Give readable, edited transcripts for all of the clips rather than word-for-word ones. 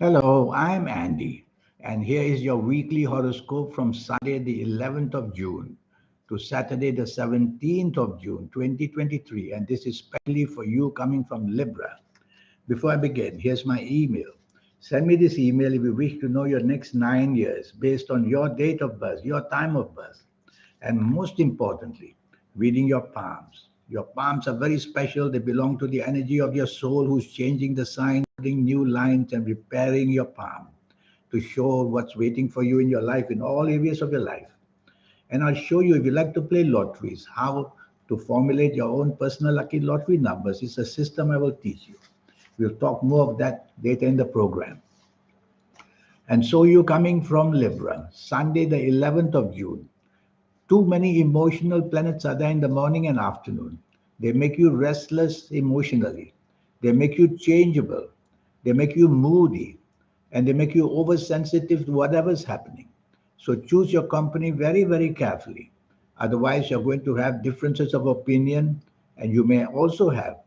Hello, I'm Andy, and here is your weekly horoscope from Sunday, the 11th of June to Saturday, the 17th of June, 2023. And this is specially for you coming from Libra. Before I begin, here's my email. Send me this email if you wish to know your next 9 years based on your date of birth, your time of birth, and most importantly, reading your palms. Your palms are very special. They belong to the energy of your soul who's changing the sign, putting new lines, and repairing your palm to show what's waiting for you in your life, in all areas of your life. And I'll show you, if you like to play lotteries, how to formulate your own personal lucky lottery numbers. It's a system I will teach you. We'll talk more of that later in the program. And so you coming from Libra, Sunday, the 11th of June. Too many emotional planets are there in the morning and afternoon. They make you restless emotionally. They make you changeable. They make you moody. And they make you oversensitive to whatever's happening. So choose your company very, very carefully. Otherwise, you're going to have differences of opinion, and you may also have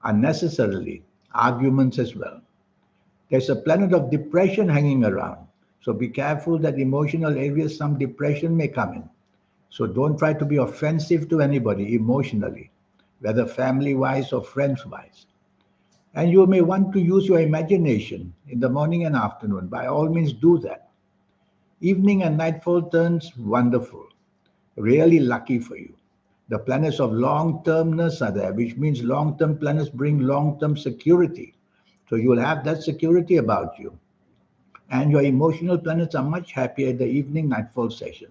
unnecessarily arguments as well. There's a planet of depression hanging around. So be careful that emotional areas, some depression may come in. So don't try to be offensive to anybody emotionally, whether family wise or friends wise. And you may want to use your imagination in the morning and afternoon. By all means, do that. Evening and nightfall turns wonderful, really lucky for you. The planets of long termness are there, which means long term planets bring long term security. So you will have that security about you. And your emotional planets are much happier at the evening nightfall session,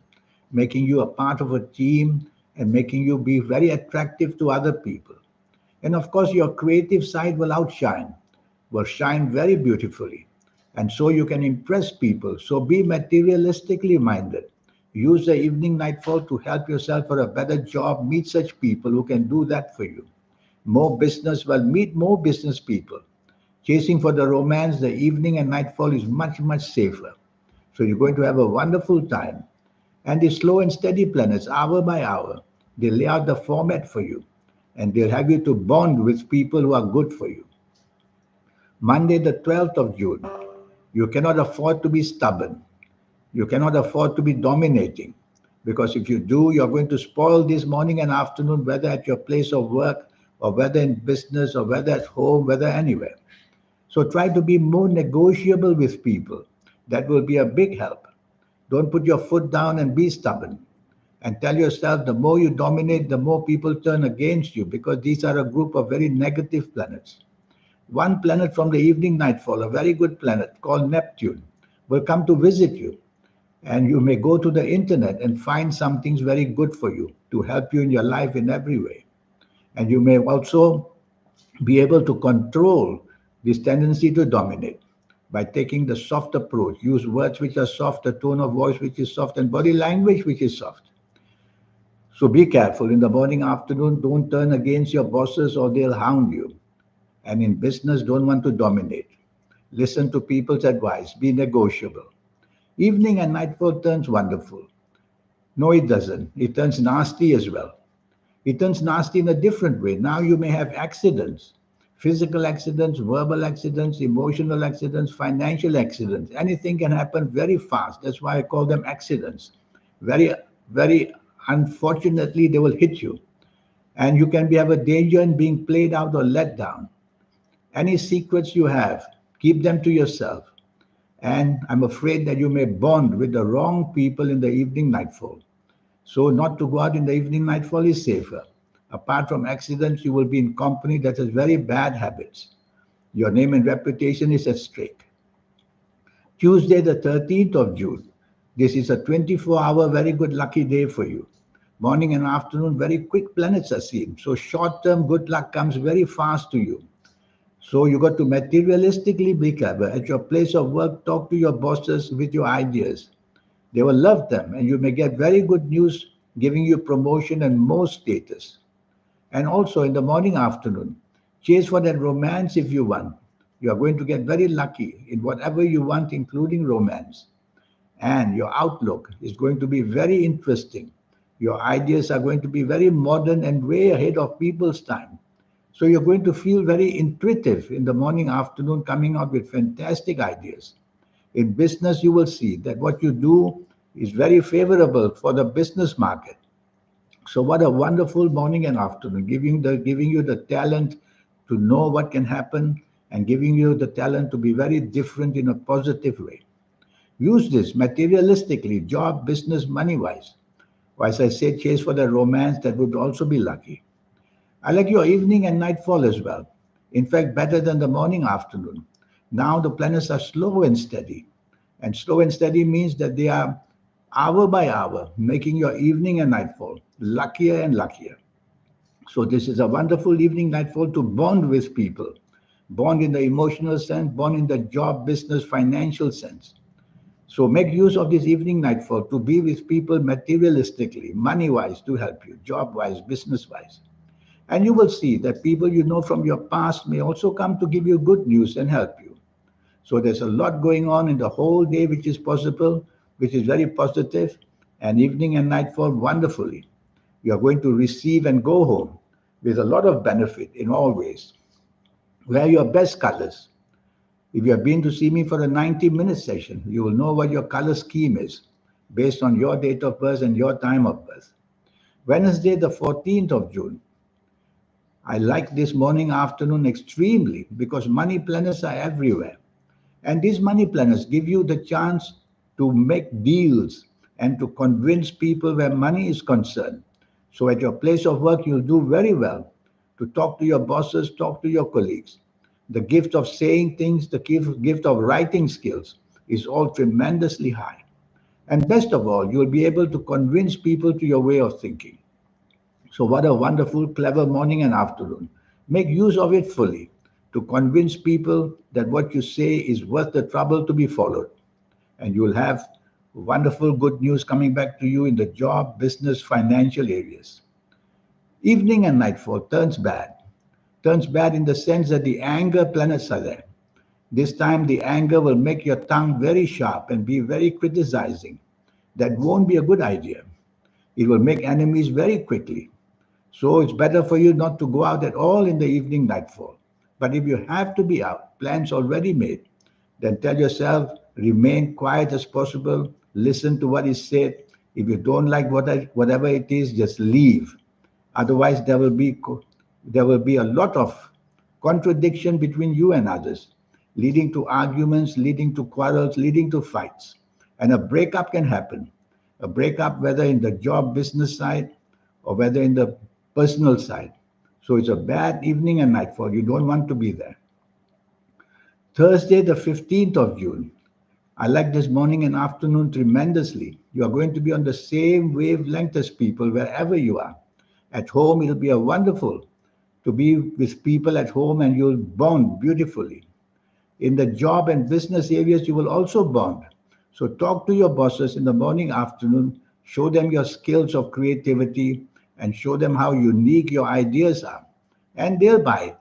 making you a part of a team and making you be very attractive to other people. And of course, your creative side will shine very beautifully. And so you can impress people. So be materialistically minded. Use the evening nightfall to help yourself for a better job. Meet such people who can do that for you. More business, well, meet more business people. Chasing for the romance, the evening and nightfall is much, much safer. So you're going to have a wonderful time. And the slow and steady planets, hour by hour, they lay out the format for you. And they'll have you to bond with people who are good for you. Monday, the 12th of June, you cannot afford to be stubborn. You cannot afford to be dominating. Because if you do, you're going to spoil this morning and afternoon, whether at your place of work, or whether in business, or whether at home, whether anywhere. So try to be more negotiable with people. That will be a big help. Don't put your foot down and be stubborn. And tell yourself the more you dominate, the more people turn against you because these are a group of very negative planets. One planet from the evening nightfall, a very good planet called Neptune, will come to visit you. And you may go to the internet and find some things very good for you to help you in your life in every way. And you may also be able to control this tendency to dominate by taking the soft approach. Use words which are soft, a tone of voice which is soft, and body language which is soft. So be careful. In the morning, afternoon, don't turn against your bosses or they'll hound you. And in business, don't want to dominate. Listen to people's advice. Be negotiable. Evening and nightfall turns wonderful. No, it doesn't. It turns nasty as well. It turns nasty in a different way. Now you may have accidents, physical accidents, verbal accidents, emotional accidents, financial accidents. Anything can happen very fast. That's why I call them accidents. Very, very unfortunately, they will hit you. And you can have a danger in being played out or let down. Any secrets you have, keep them to yourself. And I'm afraid that you may bond with the wrong people in the evening nightfall. So not to go out in the evening nightfall is safer. Apart from accidents, you will be in company that has very bad habits. Your name and reputation is at stake. Tuesday, the 13th of June. This is a 24-hour very good lucky day for you. Morning and afternoon, very quick planets are seen. So short-term good luck comes very fast to you. So you got to materialistically be clever. At your place of work, talk to your bosses with your ideas. They will love them, and you may get very good news giving you promotion and more status. And also in the morning, afternoon, chase for that romance if you want. You are going to get very lucky in whatever you want, including romance. And your outlook is going to be very interesting. Your ideas are going to be very modern and way ahead of people's time. So you're going to feel very intuitive in the morning, afternoon, coming out with fantastic ideas. In business, you will see that what you do is very favorable for the business market. So what a wonderful morning and afternoon, giving you the talent to know what can happen and giving you the talent to be very different in a positive way. Use this materialistically, job, business, money wise. Or as I said, chase for the romance that would also be lucky. I like your evening and nightfall as well. In fact, better than the morning afternoon. Now the planets are slow and steady. And slow and steady means that they are hour by hour, making your evening and nightfall luckier and luckier. So this is a wonderful evening nightfall to bond with people. Bond in the emotional sense, bond in the job, business, financial sense. So make use of this evening nightfall to be with people materialistically, money wise to help you, job wise, business wise. And you will see that people you know from your past may also come to give you good news and help you. So there's a lot going on in the whole day which is possible, which is very positive, and evening and nightfall wonderfully. You are going to receive and go home with a lot of benefit in all ways. Wear your best colors. If you have been to see me for a 90-minute session, you will know what your color scheme is based on your date of birth and your time of birth. Wednesday, the 14th of June. I like this morning afternoon extremely because money planners are everywhere. And these money planners give you the chance to make deals and to convince people where money is concerned. So at your place of work, you'll do very well to talk to your bosses, talk to your colleagues. The gift of saying things, the gift of writing skills is all tremendously high. And best of all, you'll be able to convince people to your way of thinking. So, what a wonderful, clever morning and afternoon. Make use of it fully to convince people that what you say is worth the trouble to be followed. And you'll have wonderful, good news coming back to you in the job, business, financial areas. Evening and nightfall turns bad. Turns bad in the sense that the anger planets are there. This time, the anger will make your tongue very sharp and be very criticizing. That won't be a good idea. It will make enemies very quickly. So it's better for you not to go out at all in the evening nightfall. But if you have to be out, plans already made, then tell yourself, remain quiet as possible, listen to what is said. If you don't like whatever it is, just leave. Otherwise, there will be a lot of contradiction between you and others, leading to arguments, leading to quarrels, leading to fights. And a breakup can happen. A breakup, whether in the job business side or whether in the personal side. So it's a bad evening and nightfall. You don't want to be there. Thursday, the 15th of June. I like this morning and afternoon tremendously. You are going to be on the same wavelength as people wherever you are. At home, it'll be a wonderful to be with people at home and you'll bond beautifully. In the job and business areas, you will also bond. So talk to your bosses in the morning, afternoon, show them your skills of creativity and show them how unique your ideas are. And they'll buy it.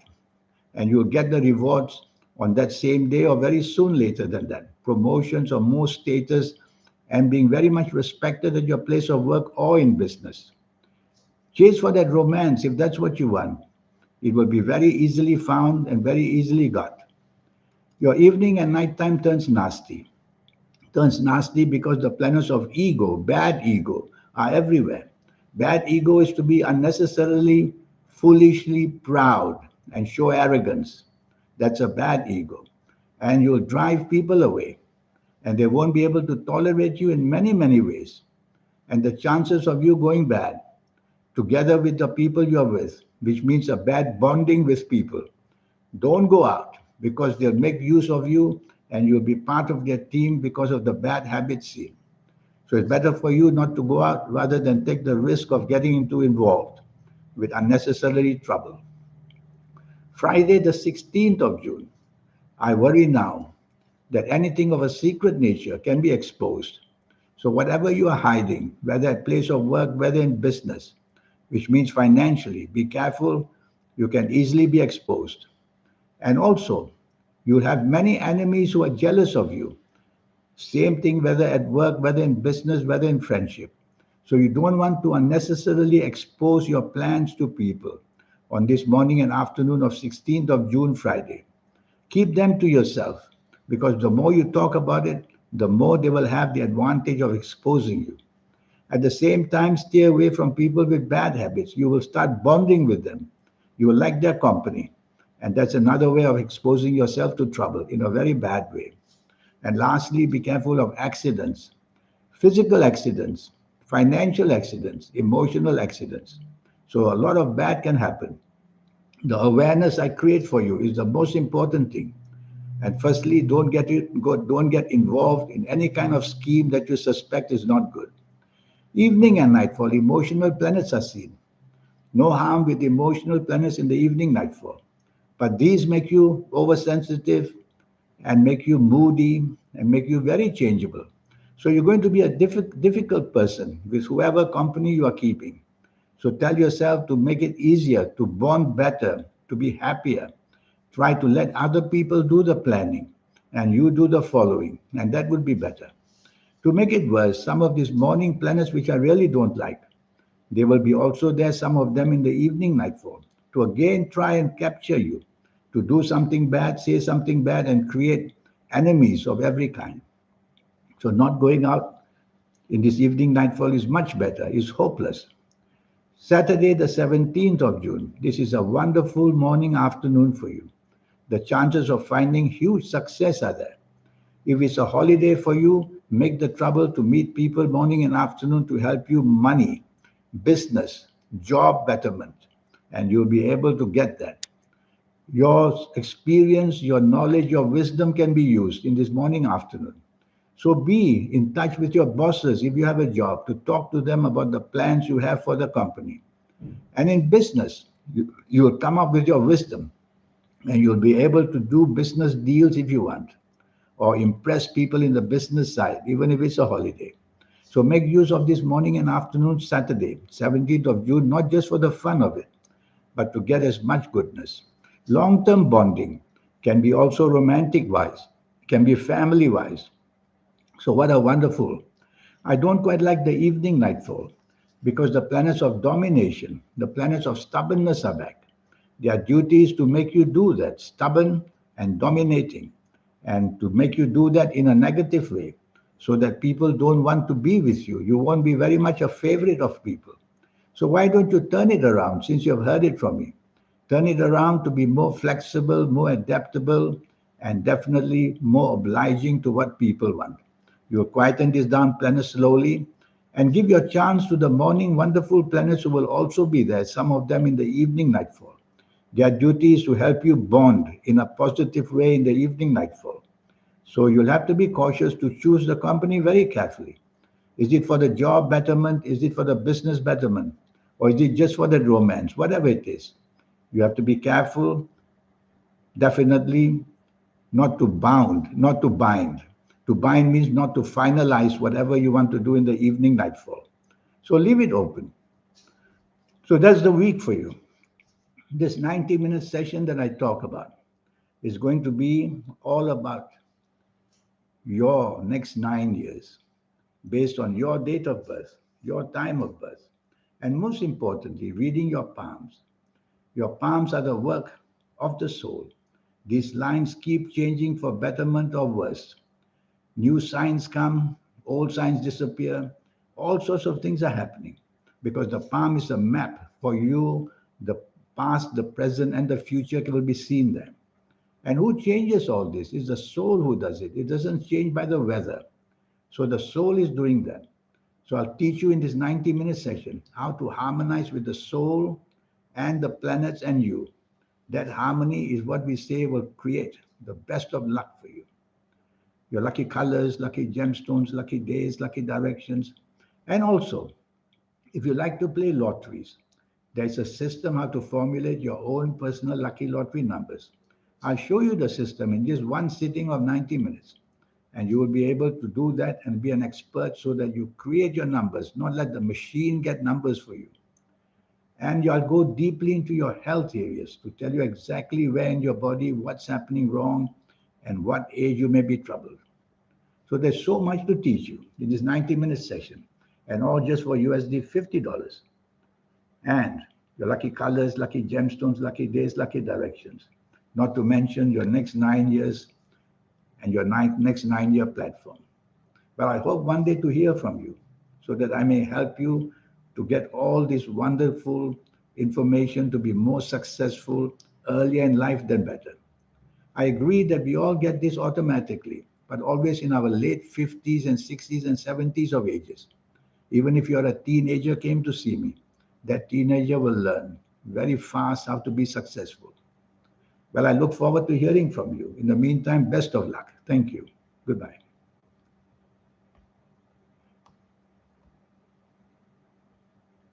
And you'll get the rewards on that same day or very soon later than that. Promotions or more status and being very much respected at your place of work or in business. Chase for that romance if that's what you want. It will be very easily found and very easily got. Your evening and nighttime turns nasty. Turns nasty because the planets of ego, bad ego, are everywhere. Bad ego is to be unnecessarily, foolishly proud and show arrogance. That's a bad ego. And you'll drive people away. And they won't be able to tolerate you in many, many ways. And the chances of you going bad, together with the people you're with, which means a bad bonding with people, don't go out because they'll make use of you and you'll be part of their team because of the bad habits seen. So it's better for you not to go out rather than take the risk of getting into involved with unnecessary trouble. Friday, the 16th of June. I worry now that anything of a secret nature can be exposed. So whatever you are hiding, whether at place of work, whether in business, which means financially, be careful, you can easily be exposed. And also, you'll have many enemies who are jealous of you. Same thing whether at work, whether in business, whether in friendship. So you don't want to unnecessarily expose your plans to people. on this morning and afternoon of 16th of June, Friday. Keep them to yourself, because the more you talk about it, the more they will have the advantage of exposing you. At the same time, stay away from people with bad habits. You will start bonding with them. You will like their company. And that's another way of exposing yourself to trouble in a very bad way. And lastly, be careful of accidents, physical accidents, financial accidents, emotional accidents. So a lot of bad can happen. The awareness I create for you is the most important thing. And firstly, don't get involved in any kind of scheme that you suspect is not good. Evening and nightfall, emotional planets are seen. No harm with emotional planets in the evening nightfall. But these make you oversensitive and make you moody and make you very changeable. So you're going to be a difficult person with whoever company you are keeping. So tell yourself to make it easier, to bond better, to be happier. Try to let other people do the planning and you do the following, and that would be better. To make it worse, some of these morning planets which I really don't like, they will be also there, some of them in the evening nightfall, to again try and capture you, to do something bad, say something bad, and create enemies of every kind. So not going out in this evening nightfall is much better, is hopeless. Saturday, the 17th of June, this is a wonderful morning afternoon for you. The chances of finding huge success are there. If it's a holiday for you, make the trouble to meet people morning and afternoon to help you money, business, job betterment, and you'll be able to get that. Your experience, your knowledge, your wisdom can be used in this morning, afternoon. So be in touch with your bosses if you have a job to talk to them about the plans you have for the company. And in business, you'll come up with your wisdom and you'll be able to do business deals if you want or impress people in the business side, even if it's a holiday. So make use of this morning and afternoon Saturday, 17th of June, not just for the fun of it, but to get as much goodness. Long-term bonding can be also romantic-wise, can be family-wise. So what a wonderful. I don't quite like the evening nightfall because the planets of domination, the planets of stubbornness are back. Their duty is to make you do that, stubborn and dominating, and to make you do that in a negative way so that people don't want to be with you. You won't be very much a favorite of people. So why don't you turn it around since you have heard it from me? Turn it around to be more flexible, more adaptable, and definitely more obliging to what people want. You quieten this down planet slowly and give your chance to the morning wonderful planets who will also be there, some of them in the evening nightfall. Their duty is to help you bond in a positive way in the evening nightfall. So you'll have to be cautious to choose the company very carefully. Is it for the job betterment? Is it for the business betterment? Or is it just for the romance? Whatever it is, you have to be careful, definitely not to bound, not to bind. To bind means not to finalize whatever you want to do in the evening nightfall. So leave it open. So that's the week for you. This 90-minute session that I talk about is going to be all about your next 9 years based on your date of birth, your time of birth, and most importantly, reading your palms. Your palms are the work of the soul. These lines keep changing for betterment or worse. New signs come, old signs disappear. All sorts of things are happening because the palm is a map for you. The past, the present, and the future will be seen there. And who changes all this? It's the soul who does it. It doesn't change by the weather. So the soul is doing that. So I'll teach you in this 90-minute session how to harmonize with the soul and the planets and you. That harmony is what we say will create the best of luck for you. Your lucky colors, lucky gemstones, lucky days, lucky directions. And also, if you like to play lotteries, there's a system how to formulate your own personal lucky lottery numbers. I'll show you the system in just one sitting of 90 minutes. And you will be able to do that and be an expert so that you create your numbers, not let the machine get numbers for you. And you'll go deeply into your health areas to tell you exactly where in your body, what's happening wrong, and what age you may be troubled. So there's so much to teach you in this 90-minute session, and all just for USD $50. And your lucky colors, lucky gemstones, lucky days, lucky directions. Not to mention your next 9 years and your next 9 year platform. But I hope one day to hear from you so that I may help you to get all this wonderful information to be more successful earlier in life than better. I agree that we all get this automatically, but always in our late 50s and 60s and 70s of ages. Even if you're a teenager came to see me, that teenager will learn very fast how to be successful. Well, I look forward to hearing from you. In the meantime, best of luck. Thank you. Goodbye.